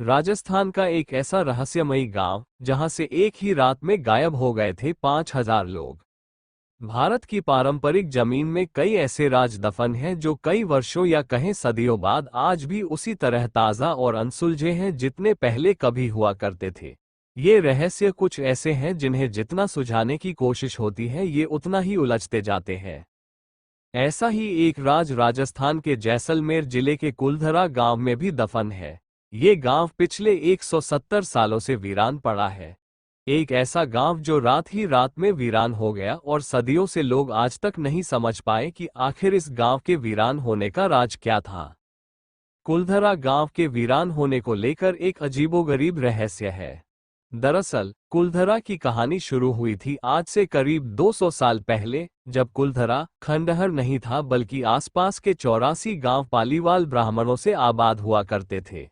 राजस्थान का एक ऐसा रहस्यमयी गांव जहां से एक ही रात में गायब हो गए थे 5,000 लोग। भारत की पारंपरिक जमीन में कई ऐसे राज दफन हैं जो कई वर्षों या कहें सदियों बाद आज भी उसी तरह ताज़ा और अनसुलझे हैं जितने पहले कभी हुआ करते थे। ये रहस्य कुछ ऐसे हैं जिन्हें जितना सुझाने की कोशिश होती है ये उतना ही उलझते जाते हैं। ऐसा ही एक राज राजस्थान के जैसलमेर जिले के कुलधरा गांव में भी दफन है। ये गांव पिछले 170 सालों से वीरान पड़ा है। एक ऐसा गांव जो रात ही रात में वीरान हो गया और सदियों से लोग आज तक नहीं समझ पाए कि आखिर इस गांव के वीरान होने का राज क्या था। कुलधरा गांव के वीरान होने को लेकर एक अजीबोगरीब रहस्य है। दरअसल कुलधरा की कहानी शुरू हुई थी आज से करीब 200 साल पहले, जब कुलधरा खंडहर नहीं था बल्कि आसपास के 84 गांव पालीवाल ब्राह्मणों से आबाद हुआ करते थे।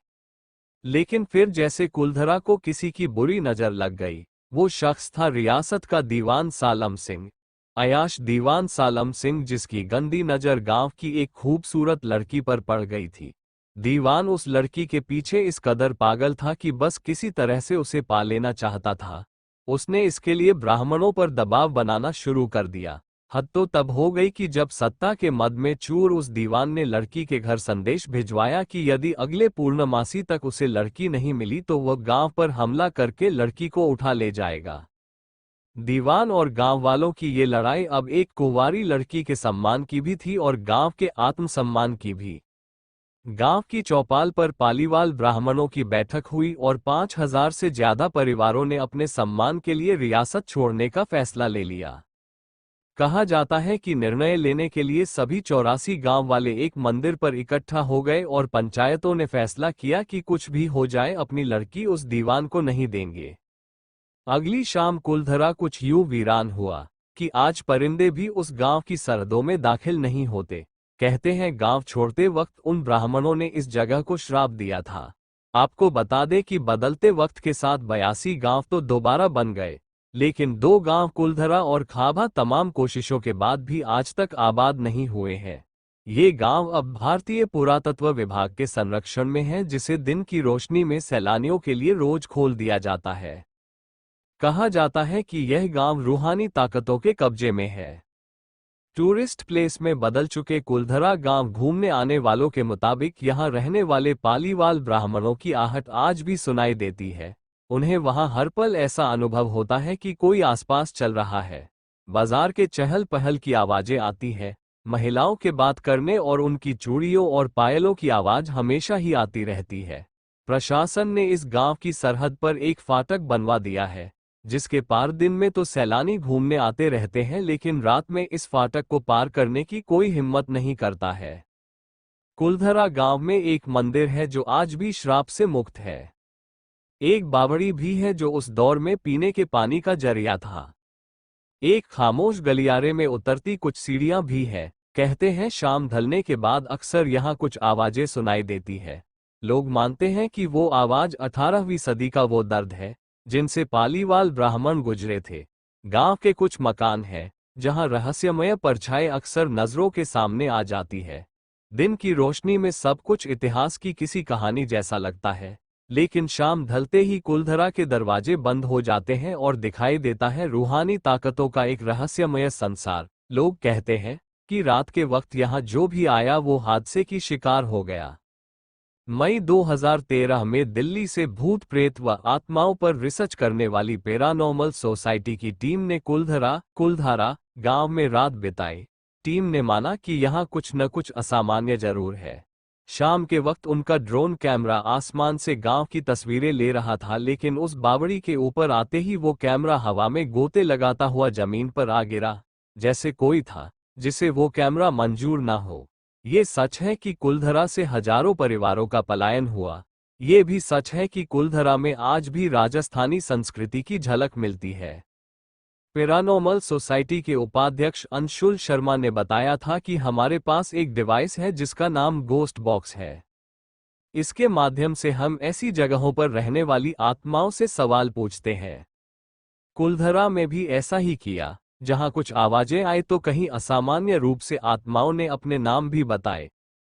लेकिन फिर जैसे कुलधरा को किसी की बुरी नजर लग गई। वो शख्स था रियासत का दीवान सालम सिंह, अयाश दीवान सालम सिंह, जिसकी गंदी नजर गांव की एक खूबसूरत लड़की पर पड़ गई थी। दीवान उस लड़की के पीछे इस कदर पागल था कि बस किसी तरह से उसे पा लेना चाहता था। उसने इसके लिए ब्राह्मणों पर दबाव बनाना शुरू कर दिया। हद तो तब हो गई कि जब सत्ता के मद में चूर उस दीवान ने लड़की के घर संदेश भिजवाया कि यदि अगले पूर्णमासी तक उसे लड़की नहीं मिली तो वह गांव पर हमला करके लड़की को उठा ले जाएगा। दीवान और गांव वालों की ये लड़ाई अब एक कुंवारी लड़की के सम्मान की भी थी और गांव के आत्मसम्मान की भी। गांव की चौपाल पर पालीवाल ब्राह्मणों की बैठक हुई और 5,000 से ज्यादा परिवारों ने अपने सम्मान के लिए रियासत छोड़ने का फैसला ले लिया। कहा जाता है कि निर्णय लेने के लिए सभी 84 गांव वाले एक मंदिर पर इकट्ठा हो गए और पंचायतों ने फैसला किया कि कुछ भी हो जाए अपनी लड़की उस दीवान को नहीं देंगे। अगली शाम कुलधरा कुछ यूं वीरान हुआ कि आज परिंदे भी उस गांव की सरहदों में दाखिल नहीं होते। कहते हैं गांव छोड़ते वक्त उन ब्राह्मणों ने इस जगह को श्राप दिया था। आपको बता दें कि बदलते वक्त के साथ 82 गांव तो दोबारा बन गए, लेकिन 2 गांव कुलधरा और खाबा तमाम कोशिशों के बाद भी आज तक आबाद नहीं हुए हैं। ये गांव अब भारतीय पुरातत्व विभाग के संरक्षण में हैं, जिसे दिन की रोशनी में सैलानियों के लिए रोज खोल दिया जाता है। कहा जाता है कि यह गांव रूहानी ताकतों के कब्जे में है। टूरिस्ट प्लेस में बदल चुके कुलधरा गांव घूमने आने वालों के मुताबिक यहां रहने वाले पालीवाल ब्राह्मणों की आहट आज भी सुनाई देती है। उन्हें वहां हर पल ऐसा अनुभव होता है कि कोई आसपास चल रहा है। बाजार के चहल पहल की आवाजें आती है, महिलाओं के बात करने और उनकी चूड़ियों और पायलों की आवाज हमेशा ही आती रहती है। प्रशासन ने इस गांव की सरहद पर एक फाटक बनवा दिया है, जिसके पार दिन में तो सैलानी घूमने आते रहते हैं, लेकिन रात में इस फाटक को पार करने की कोई हिम्मत नहीं करता है। कुलधरा गांव में एक मंदिर है जो आज भी श्राप से मुक्त है। एक बावड़ी भी है जो उस दौर में पीने के पानी का जरिया था। एक खामोश गलियारे में उतरती कुछ सीढ़ियां भी है। कहते हैं शाम ढलने के बाद अक्सर यहाँ कुछ आवाजें सुनाई देती है। लोग मानते हैं कि वो आवाज 18वीं सदी का वो दर्द है जिनसे पालीवाल ब्राह्मण गुजरे थे। गांव के कुछ मकान हैं जहां रहस्यमय परछाई अक्सर नजरों के सामने आ जाती है। दिन की रोशनी में सब कुछ इतिहास की किसी कहानी जैसा लगता है, लेकिन शाम ढलते ही कुलधरा के दरवाजे बंद हो जाते हैं और दिखाई देता है रूहानी ताकतों का एक रहस्यमय संसार। लोग कहते हैं कि रात के वक्त यहाँ जो भी आया वो हादसे की शिकार हो गया। मई 2013 में दिल्ली से भूत प्रेत व आत्माओं पर रिसर्च करने वाली पैरानॉर्मल सोसाइटी की टीम ने कुलधारा गांव में रात बिताई। टीम ने माना कि यहाँ कुछ न कुछ असामान्य जरूर है। शाम के वक्त उनका ड्रोन कैमरा आसमान से गांव की तस्वीरें ले रहा था, लेकिन उस बावड़ी के ऊपर आते ही वो कैमरा हवा में गोते लगाता हुआ जमीन पर आ गिरा, जैसे कोई था जिसे वो कैमरा मंजूर ना हो। ये सच है कि कुलधरा से हजारों परिवारों का पलायन हुआ। ये भी सच है कि कुलधरा में आज भी राजस्थानी संस्कृति की झलक मिलती है। पैरानॉर्मल सोसाइटी के उपाध्यक्ष अंशुल शर्मा ने बताया था कि हमारे पास एक डिवाइस है जिसका नाम गोस्ट बॉक्स है। इसके माध्यम से हम ऐसी जगहों पर रहने वाली आत्माओं से सवाल पूछते हैं। कुलधरा में भी ऐसा ही किया। जहां कुछ आवाजें आए तो कहीं असामान्य रूप से आत्माओं ने अपने नाम भी बताए।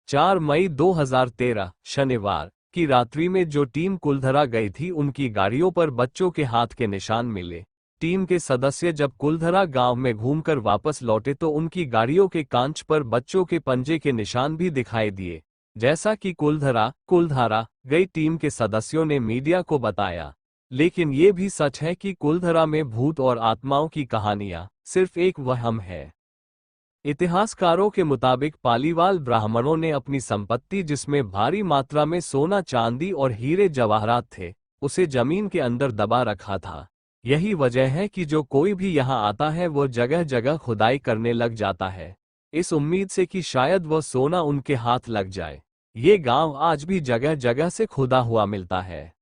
4 मई 2013 शनिवार की रात्रि में जो टीम कुलधरा गई थी उनकी गाड़ियों पर बच्चों के हाथ के निशान मिले। टीम के सदस्य जब कुलधरा गांव में घूमकर वापस लौटे तो उनकी गाड़ियों के कांच पर बच्चों के पंजे के निशान भी दिखाई दिए, जैसा कि कुलधारा गई टीम के सदस्यों ने मीडिया को बताया। लेकिन ये भी सच है कि कुलधरा में भूत और आत्माओं की कहानियां सिर्फ एक वहम है। इतिहासकारों के मुताबिक पालीवाल ब्राह्मणों ने अपनी संपत्ति, जिसमें भारी मात्रा में सोना, चांदी और हीरे जवाहरात थे, उसे जमीन के अंदर दबा रखा था। यही वजह है कि जो कोई भी यहाँ आता है वो जगह जगह खुदाई करने लग जाता है, इस उम्मीद से कि शायद वो सोना उनके हाथ लग जाए। ये गांव आज भी जगह जगह से खुदा हुआ मिलता है।